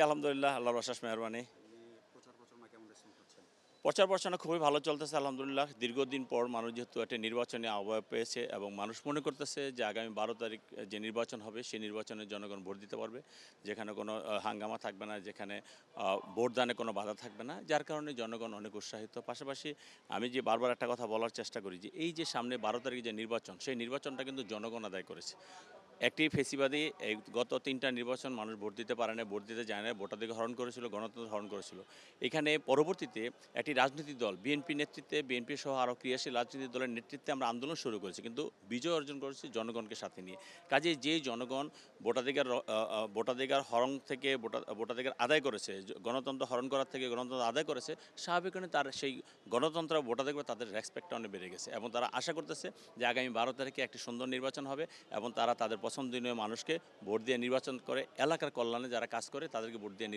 আলহামদুলিল্লাহ, আল্লাহর অশেষ মেহেরবানি। প্রচার প্রচারণা কেমন রেসপন্স পাচ্ছেন? প্রচার প্রচারণা খুবই ভালো চলতেছে আলহামদুলিল্লাহ। দীর্ঘদিন পর মানুষ যেহেতু একটা নির্বাচনী আবহাওয়া পেয়েছে এবং মানুষ মনে করতেছে যে আগামী ১২ তারিখ যে নির্বাচন হবে সেই নির্বাচনে জনগণ ভোট দিতে পারবে। যেখানে কোনো হাঙ্গামা থাকবে না, যেখানে ভোটদানে কোনো বাধা থাকবে না। যার কারণে জনগণ অনেক উৎসাহিত। পাশাপাশি আমি যে বারবার একটা কথা বলার চেষ্টা করি যে এই যে সামনে ১২ তারিখে যে নির্বাচন, সেই নির্বাচনটা কিন্তু জনগণ আদায় করেছে। একটি ফেসিবাদী এই গত ৩টা নির্বাচন মানুষ ভোট দিতে পারে না, ভোট দিতে যায় না, ভোটাধিকার হরণ করেছিল, গণতন্ত্র হরণ করেছিল। এখানে পরবর্তীতে একটি রাজনৈতিক দল বিএনপি নেতৃত্বে, বিএনপি সহ আরও ক্রিয়াশীল রাজনৈতিক দলের নেতৃত্বে আমরা আন্দোলন শুরু করেছি, কিন্তু বিজয় অর্জন করেছি জনগণকে সাথে নিয়ে। কাজেই যেই জনগণ ভোটাধিকার হরণ থেকে ভোটাধিকার আদায় করেছে, গণতন্ত্র হরণ করার থেকে গণতন্ত্র আদায় করেছে, স্বাভাবিকভাবে তার সেই গণতন্ত্র ভোটাধিকার তাদের রেসপেক্টটা অনেক বেড়ে গেছে এবং তারা আশা করতেছে যে আগামী ১২ তারিখে একটি সুন্দর নির্বাচন হবে এবং তারা তাদের পছন্দনীয় মানুষকে ভোট দিয়ে নির্বাচন করে এলাকার কল্যাণে যারা কাজ করে তাদেরকে ভোট দিয়ে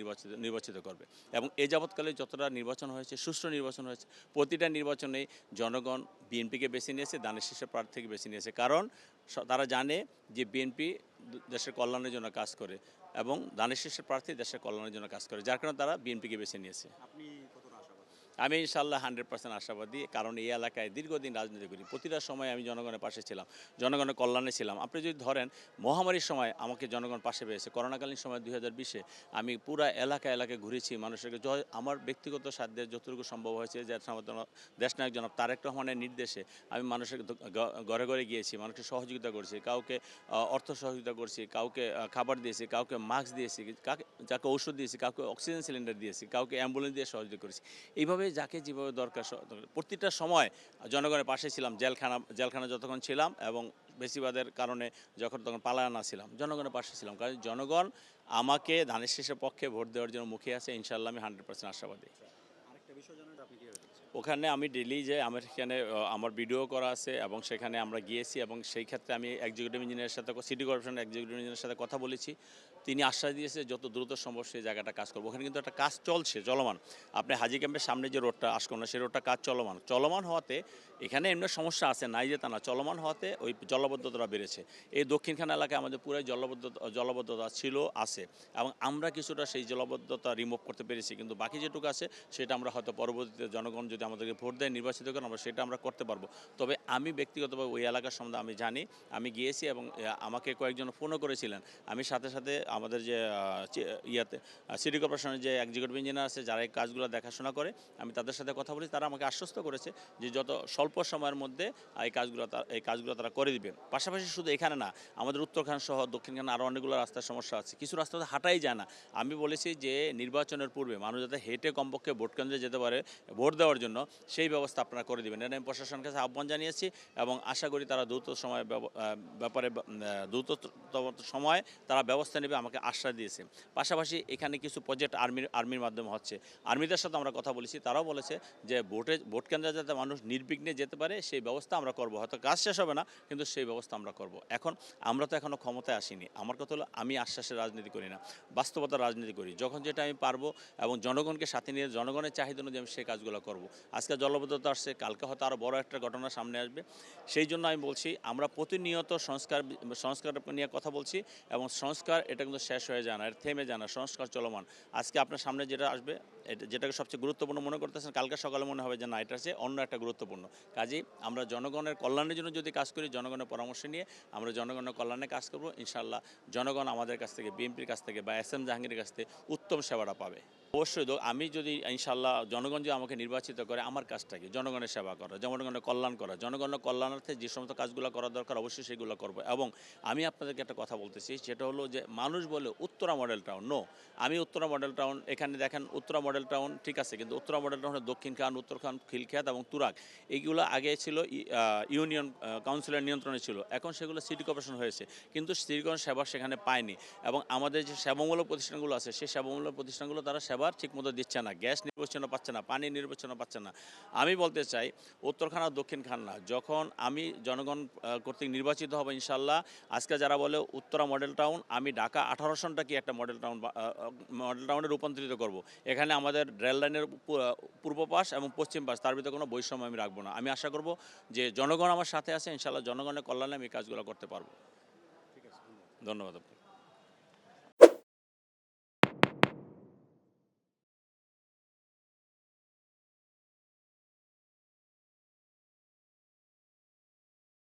নির্বাচিত করবে। এবং এ যাবৎকালে যতটা নির্বাচন হয়েছে, সুষ্ঠু নির্বাচন হয়েছে, প্রতিটা নির্বাচনেই জনগণ বিএনপিকে বেছে নিয়েছে, দানের শীর্ষের প্রার্থীকে বেছে নিয়েছে। কারণ তারা জানে যে বিএনপি দেশের কল্যাণের জন্য কাজ করে এবং দানের শীর্ষের প্রার্থী দেশের কল্যাণের জন্য কাজ করে, যার কারণে তারা বিএনপিকে বেছে নিয়েছে। আপনি কতটা আশাবাদী? আমি ইনশাআল্লাহ 100% আশাবাদী, কারণ এই এলাকায় দীর্ঘদিন রাজনীতি করি, প্রতিটা সময় আমি জনগণের পাশে ছিলাম, জনগণের কল্যাণে ছিলাম। আপনি যদি ধরেন মহামারীর সময় আমাকে জনগণ পাশে পেয়েছে, করোনাকালীন সময় 2020-এ আমি পুরা এলাকায় ঘুরেছি, মানুষেরকে আমার ব্যক্তিগত সাধ্যের যতটুকু সম্ভব হয়েছে, যে দেশ নায়ক জনাব তারেক রহমানের নির্দেশে আমি মানুষের ঘরে ঘরে গিয়েছি, মানুষকে সহযোগিতা করছি, কাউকে অর্থ সহযোগিতা করছি, কাউকে খাবার দিয়েছি, কাউকে মাস্ক দিয়েছি, যাকে ঔষধ দিয়েছি, কাউকে অক্সিজেন সিলিন্ডার দিয়েছি, কাউকে অ্যাম্বুলেন্স দিয়ে সহযোগিতা করেছি। এইভাবে যাকে যেভাবে দরকার প্রতিটা সময় জনগণের পাশে ছিলাম। জেলখানা যতক্ষণ ছিলাম এবং বেশিবাদের কারণে তখন পালায়না ছিলাম, জনগণের পাশে ছিলাম, কারণ জনগণ আমাকে ধানের শীষের পক্ষে ভোট দেওয়ার জন্য মুখিয়ে আছে। ইনশাআল্লাহ আমি 100% আশাবাদী। আরেকটা বিষয় জানেন আপনি কিভাবে দেখছেন? ওখানে আমি ডেইলি যে আমার এখানে আমার ভিডিও করা আছে এবং সেখানে আমরা গিয়েছি এবং সেই ক্ষেত্রে আমি এক্সিকিউটিভ ইঞ্জিনিয়ারের সাথে, সিটি কর্পোরেশনের এক্সিকিউটিভ ইঞ্জিনিয়ারের সাথে কথা বলেছি। তিনি আশ্বাস দিয়েছে যত দ্রুত সম্ভব সেই জায়গাটা কাজ করবো। ওখানে কিন্তু একটা কাজ চলমান। আপনি হাজি ক্যাম্পের সামনে যে রোডটা আশকোনা, সেই রোডটা কাজ চলমান হওয়াতে এখানে এমনি সমস্যা আছে, নাই যে তা না, চলমান হওয়াতে ওই জলাবদ্ধতা বেড়েছে। এই দক্ষিণখানা এলাকায় আমাদের পুরাই জলাবদ্ধতা ছিল, আছে, এবং আমরা কিছুটা সেই জলাবদ্ধতা রিমুভ করতে পেরেছি, কিন্তু বাকি যেটুকু আছে সেটা আমরা হয়তো পরবর্তীতে জনগণ যদি আমাদেরকে ভোট দেয়, নির্বাচিত করেন, আমরা সেটা আমরা করতে পারবো। তবে আমি ব্যক্তিগতভাবে ওই এলাকার সম্বন্ধে আমি জানি, আমি গিয়েছি এবং আমাকে কয়েকজন ফোনও করেছিলেন। আমি সাথে সাথে আমাদের যে সিটি কর্পোরেশনের যে এক্সিকিউটিভ ইঞ্জিনিয়ার আছে, যারা এই কাজগুলো দেখাশোনা করে, আমি তাদের সাথে কথা বলেছি। তারা আমাকে আশ্বস্ত করেছে যে যত স্বল্প সময়ের মধ্যে এই কাজগুলো তারা করে দিবে। পাশাপাশি শুধু এখানে না, আমাদের উত্তরখান সহ দক্ষিণখানে আরও অনেকগুলো রাস্তার সমস্যা আছে, কিছু রাস্তাতে হাঁটাই যায় না। আমি বলেছি যে নির্বাচনের পূর্বে মানুষ যাতে হেঁটে কমপক্ষে ভোট কেন্দ্রে যেতে পারে ভোট দেওয়ার জন্য, সেই ব্যবস্থা আপনারা করে দেবেন। এটা আমি প্রশাসনের কাছে আহ্বান জানিয়েছি এবং আশা করি তারা দ্রুততম সময় তারা ব্যবস্থা নেবে, আমাকে আশ্বাস দিয়েছে। পাশাপাশি এখানে কিছু প্রজেক্ট আর্মির মাধ্যমে হচ্ছে, আর্মিদের সাথে আমরা কথা বলেছি, তারাও বলেছে যে ভোট কেন্দ্রে যাতে মানুষ নির্বিঘ্নে যেতে পারে সেই ব্যবস্থা আমরা করব। হয়তো কাজ শেষ হবে না, কিন্তু সেই ব্যবস্থা আমরা করব। আমরা তো এখনও ক্ষমতায় আসিনি। আমার কথা হলো, আমি আশ্বাসের রাজনীতি করি না, বাস্তবতার রাজনীতি করি। যখন যেটা আমি পারবো এবং জনগণকে সাথে নিয়ে জনগণের চাহিদা অনুযায়ী আমি সেই কাজগুলো করব। আজকে জলবদ্ধতা আসছে, কালকে হয়তো আরও বড় একটা ঘটনা সামনে আসবে। সেই জন্য আমি বলছি, আমরা প্রতিনিয়ত সংস্কার নিয়ে কথা বলছি এবং সংস্কার এটা কিন্তু শেষ হয়ে যায় না, এটা থেমে যায় না, সংস্কার চলমান। আজকে আপনার সামনে যেটা আসবে, যেটাকে সবচেয়ে গুরুত্বপূর্ণ মনে করতেছেন, কালকে সকালে মনে হবে যে না, এটা হচ্ছে অন্য একটা গুরুত্বপূর্ণ। কাজেই আমরা জনগণের কল্যাণের জন্য যদি কাজ করি, জনগণের পরামর্শ নিয়ে আমরা জনগণের কল্যাণে কাজ করব, ইনশাআল্লাহ জনগণ আমাদের কাছ থেকে, বিএনপির কাছ থেকে বা এস এম জাহাঙ্গীরের কাছ থেকে উত্তম সেবাটা পাবে। অবশ্যই আমি যদি ইনশাআল্লাহ জনগণ যে আমাকে নির্বাচিত করে, আমার কাজটা কি জনগণের সেবা করা, জনগণের কল্যাণ করা, জনগণের কল্যাণার্থে যে সমস্ত কাজগুলো করা দরকার অবশ্যই সেগুলো করব। এবং আমি আপনাদেরকে একটা কথা বলতেছি, সেটা হলো যে মানুষ বলে উত্তরা মডেল টাউন, আমি উত্তরা মডেল টাউন, এখানে দেখেন উত্তরা মডেল টাউন ঠিক আছে, কিন্তু উত্তরা মডেল টাউনের দক্ষিণখান, উত্তরখান, খিলখ্যাত এবং তুরাগ, এইগুলো আগে ছিল ইউনিয়ন কাউন্সিলের নিয়ন্ত্রণে ছিল, এখন সেগুলো সিটি কর্পোরেশন হয়েছে, কিন্তু সিটিগণ সেবা সেখানে পায়নি। এবং আমাদের যে সেবামূলক প্রতিষ্ঠানগুলো আছে, সেই সেবামূলক প্রতিষ্ঠানগুলো তারা সেবার ঠিকমতো দিচ্ছে না, গ্যাস নির্বাচনও পাচ্ছে না, পানি নির্বাচনও পাচ্ছে না। আমি বলতে চাই, উত্তরখান আর দক্ষিণখান না, যখন আমি জনগণ কর্তৃক নির্বাচিত হব ইনশাআল্লাহ, আজকে যারা বলে উত্তরা মডেল টাউন, আমি ঢাকা 18 সনটাকে একটা মডেল টাউনে রূপান্তরিত করব। এখানে আমাদের রেল লাইনের পূর্ব পাশ এবং পশ্চিম পাশ, তার ভিতরে কোনো বৈষম্য আমি রাখবো না। আমি আশা করব যে জনগণ আমার সাথে আছে, ইনশাআল্লাহ জনগণের কল্যাণে আমি কাজগুলো করতে পারবো। ঠিক আছে, ধন্যবাদ। ধন্যবাদ আপনাকে।